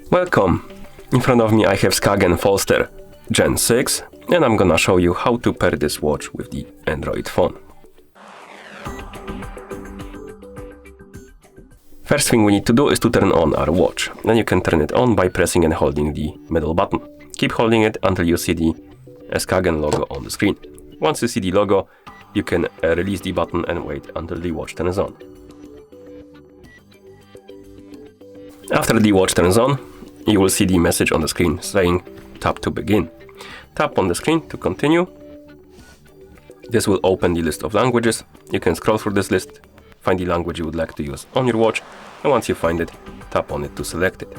Welcome! In front of me I have SKAGEN Falster Gen 6 and I'm gonna show you how to pair this watch with the Android phone. First thing we need to do is to turn on our watch. Then you can turn it on by pressing and holding the middle button. Keep holding it until you see the SKAGEN logo on the screen. Once you see the logo, you can release the button and wait until the watch turns on. After the watch turns on, you will see the message on the screen saying tap to begin. Tap on the screen to continue. This will open the list of languages. You can scroll through this list, find the language you would like to use on your watch, and once you find it, tap on it to select it.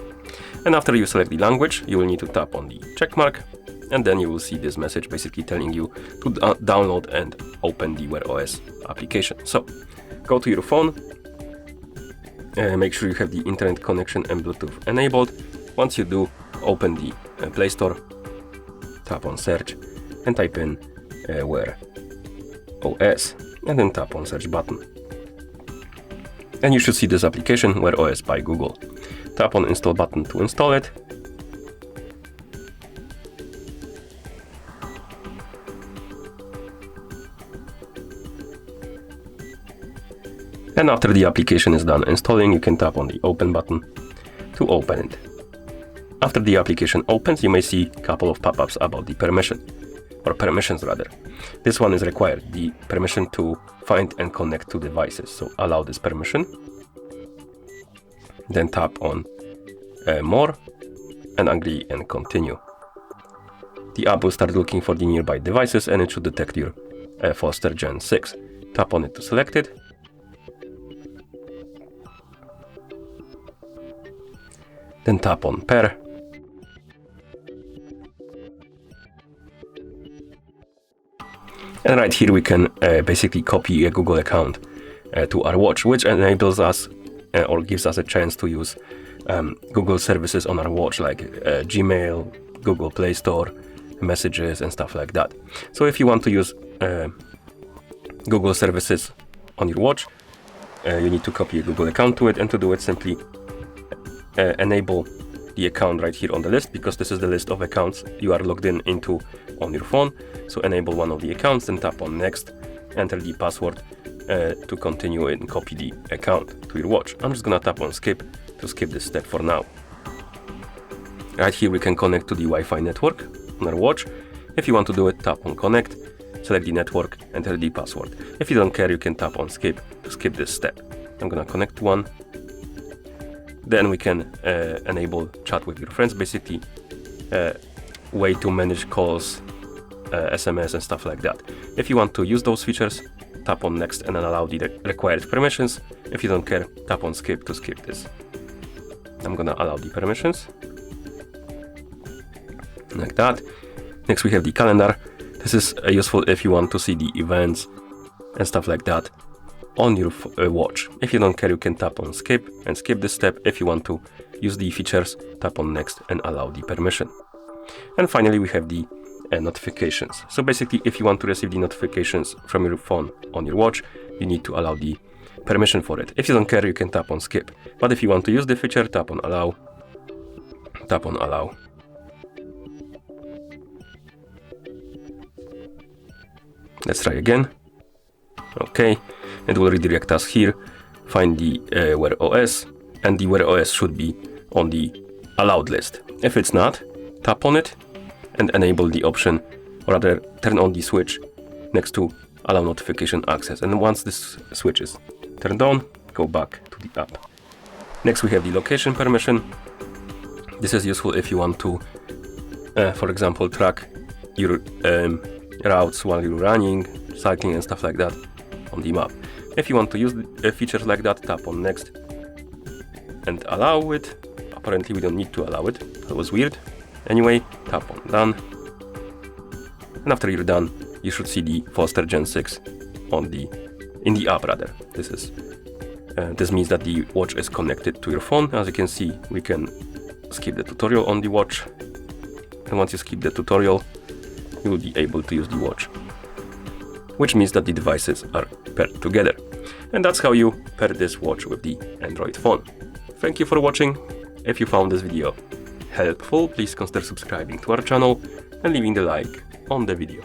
And after you select the language, you will need to tap on the check mark, and then you will see this message basically telling you to download and open the Wear OS application. So, go to your phone, make sure you have the internet connection and Bluetooth enabled. Once you do, open the Play Store, tap on search and type in Wear OS and then tap on search button. And you should see this application, Wear OS by Google. Tap on install button to install it. And after the application is done installing, you can tap on the open button to open it. After the application opens, you may see a couple of pop-ups about the permissions rather. This one is required, the permission to find and connect to devices. So allow this permission. Then tap on more and agree and continue. The app will start looking for the nearby devices and it should detect your Falster Gen 6. Tap on it to select it. Then tap on pair. And right here we can basically copy a Google account to our watch, which enables us or gives us a chance to use Google services on our watch like Gmail, Google Play Store, messages and stuff like that. So if you want to use Google services on your watch, you need to copy a Google account to it, and to do it simply enable the account right here on the list, because this is the list of accounts you are logged into on your phone. So enable one of the accounts, then tap on next, enter the password to continue and copy the account to your watch. I'm just gonna tap on skip to skip this step for now. Right here we can connect to the Wi-Fi network on our watch. If you want to do it, tap on connect, select the network, enter the password. If you don't care, you can tap on skip to skip this step. I'm gonna connect to one. Then we can enable chat with your friends, basically way to manage calls, SMS and stuff like that. If you want to use those features, tap on next and then allow the required permissions. If you don't care, tap on skip to skip this. I'm gonna allow the permissions like that. Next we have the calendar. This is useful if you want to see the events and stuff like that on your watch. If you don't care, you can tap on skip and skip this step. If you want to use the features, tap on next and allow the permission. And finally we have the notifications. So basically, if you want to receive the notifications from your phone on your watch, you need to allow the permission for it. If you don't care, you can tap on skip. But if you want to use the feature, tap on allow, tap on allow. Let's try again. Okay, it will redirect us here, find the Wear OS, and the Wear OS should be on the allowed list. If it's not, tap on it and enable the option, or rather turn on the switch next to allow notification access. And once this switch is turned on, go back to the app. Next we have the location permission. This is useful if you want to, for example, track your routes while you're running, cycling and stuff like that on the map. If you want to use features like that, tap on next and allow it. Apparently we don't need to allow it, that was weird. Anyway, tap on done, and after you're done, you should see the Falster Gen 6 in the app rather. This means that the watch is connected to your phone. As you can see, we can skip the tutorial on the watch, and once you skip the tutorial, you will be able to use the watch, which means that the devices are paired together. And that's how you pair this watch with the Android phone. Thank you for watching. If you found this video helpful, please consider subscribing to our channel and leaving the like on the video.